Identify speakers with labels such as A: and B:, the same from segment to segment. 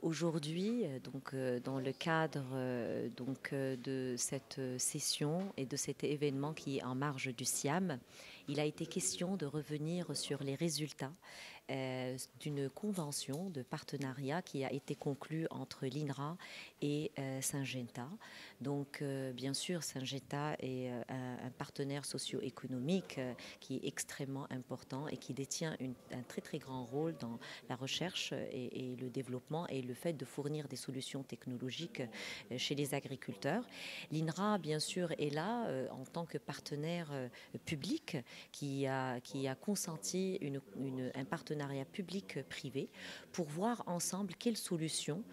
A: Aujourd'hui, dans le cadre de cette session et de cet événement qui est en marge du SIAM, il a été question de revenir sur les résultats d'une convention de partenariat qui a été conclue entre l'INRA et Syngenta. Donc, bien sûr, Syngenta est un partenaire socio-économique qui est extrêmement important et qui détient un très très grand rôle dans la recherche et le développement et le fait de fournir des solutions technologiques chez les agriculteurs. L'INRA, bien sûr, est là en tant que partenaire public qui a consenti un partenariat public-privé pour voir ensemble quelles solutions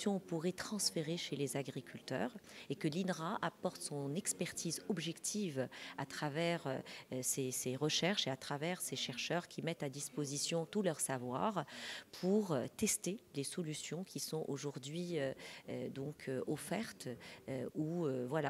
A: on pourrait transférer chez les agriculteurs et que l'INRA apporte son expertise objective à travers ses recherches et à travers ces chercheurs qui mettent à disposition tout leur savoir pour tester les solutions qui sont aujourd'hui offertes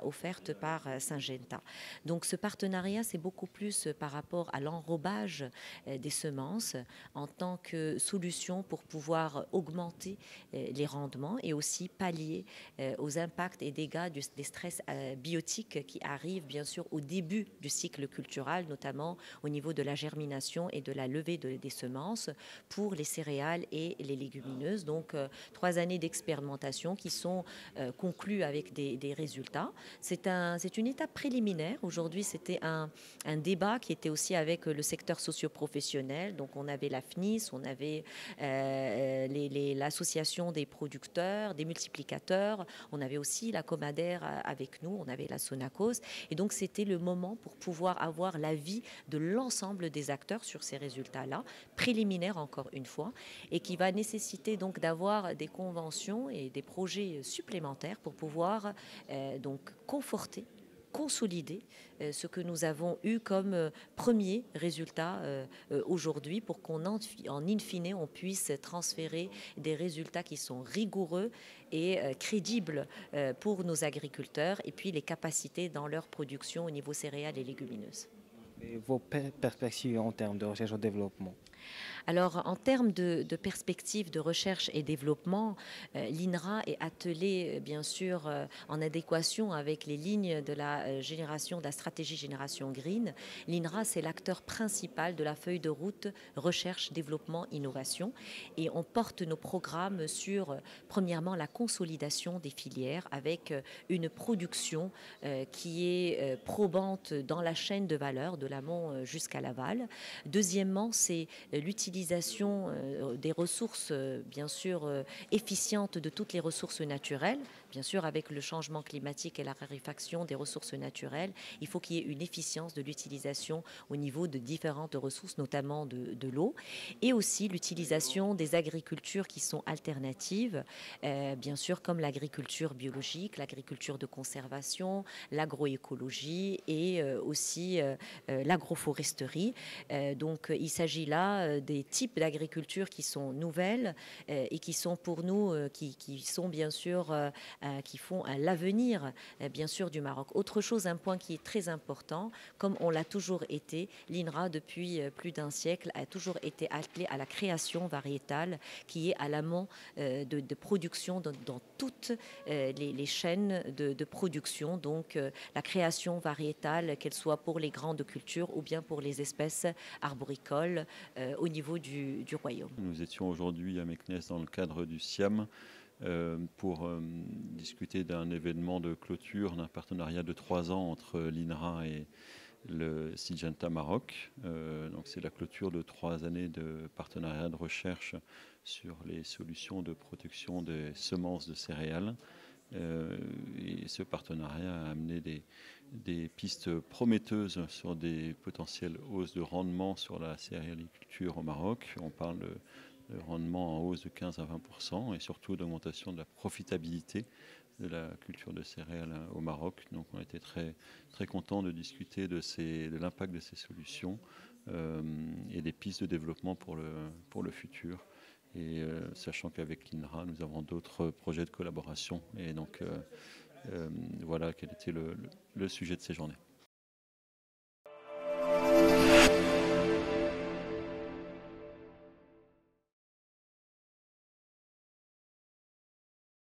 A: offertes par Syngenta. Donc ce partenariat, c'est beaucoup plus par rapport à l'enrobage des semences en tant que solution pour pouvoir augmenter les rendements et aussi pallier aux impacts et dégâts des stress biotiques qui arrivent bien sûr au début du cycle cultural, notamment au niveau de la germination et de la levée des semences pour les céréales et les légumineuses. Donc 3 années d'expérimentation qui sont conclues avec des résultats. C'est une étape préliminaire. Aujourd'hui, c'était un débat qui était aussi avec le secteur socio-professionnel. Donc on avait la FNIS, on avait l'association des producteurs, des multiplicateurs, on avait aussi la Comadère avec nous, on avait la Sonacos. Et donc c'était le moment pour pouvoir avoir l'avis de l'ensemble des acteurs sur ces résultats-là, préliminaires encore une fois, et qui va nécessiter donc d'avoir des conventions et des projets supplémentaires pour pouvoir conforter, consolider ce que nous avons eu comme premier résultat aujourd'hui pour qu'en in fine on puisse transférer des résultats qui sont rigoureux et crédibles pour nos agriculteurs et puis les capacités dans leur production au niveau céréales et légumineuses.
B: Et vos perspectives en termes de recherche et développement?
A: Alors, en termes de perspectives de recherche et développement, l'INRA est attelée, bien sûr, en adéquation avec les lignes de la stratégie Génération Green. L'INRA, c'est l'acteur principal de la feuille de route recherche, développement, innovation. Et on porte nos programmes sur, premièrement, la consolidation des filières avec une production qui est probante dans la chaîne de valeur, de l'amont jusqu'à l'aval. Deuxièmement, c'est l'utilisation des ressources, bien sûr, efficientes de toutes les ressources naturelles. Bien sûr, avec le changement climatique et la raréfaction des ressources naturelles, il faut qu'il y ait une efficience de l'utilisation au niveau de différentes ressources, notamment de l'eau, et aussi l'utilisation des agricultures qui sont alternatives, bien sûr, comme l'agriculture biologique, l'agriculture de conservation, l'agroécologie et aussi l'agroforesterie. Donc, il s'agit là des types d'agriculture qui sont nouvelles et qui sont pour nous, qui sont bien sûr, qui font l'avenir bien sûr du Maroc. Autre chose, un point qui est très important, comme on l'a toujours été, l'INRA depuis plus d'un siècle a toujours été attelée à la création variétale qui est à l'amont de production dans toutes les chaînes de production. Donc la création variétale, qu'elle soit pour les grandes cultures ou bien pour les espèces arboricoles au niveau du royaume.
C: Nous étions aujourd'hui à Meknès dans le cadre du SIAM pour discuter d'un événement de clôture d'un partenariat de 3 ans entre l'INRA et le Syngenta Maroc. Donc c'est la clôture de 3 années de partenariat de recherche sur les solutions de protection des semences de céréales. Et ce partenariat a amené des pistes prometteuses sur des potentielles hausses de rendement sur la céréaliculture au Maroc. On parle de rendement en hausse de 15 à 20% et surtout d'augmentation de la profitabilité de la culture de céréales au Maroc. Donc on était très, très contents de discuter de l'impact de ces solutions et des pistes de développement pour le futur. Et sachant qu'avec l'INRA, nous avons d'autres projets de collaboration. Et donc voilà quel était le sujet de ces journées.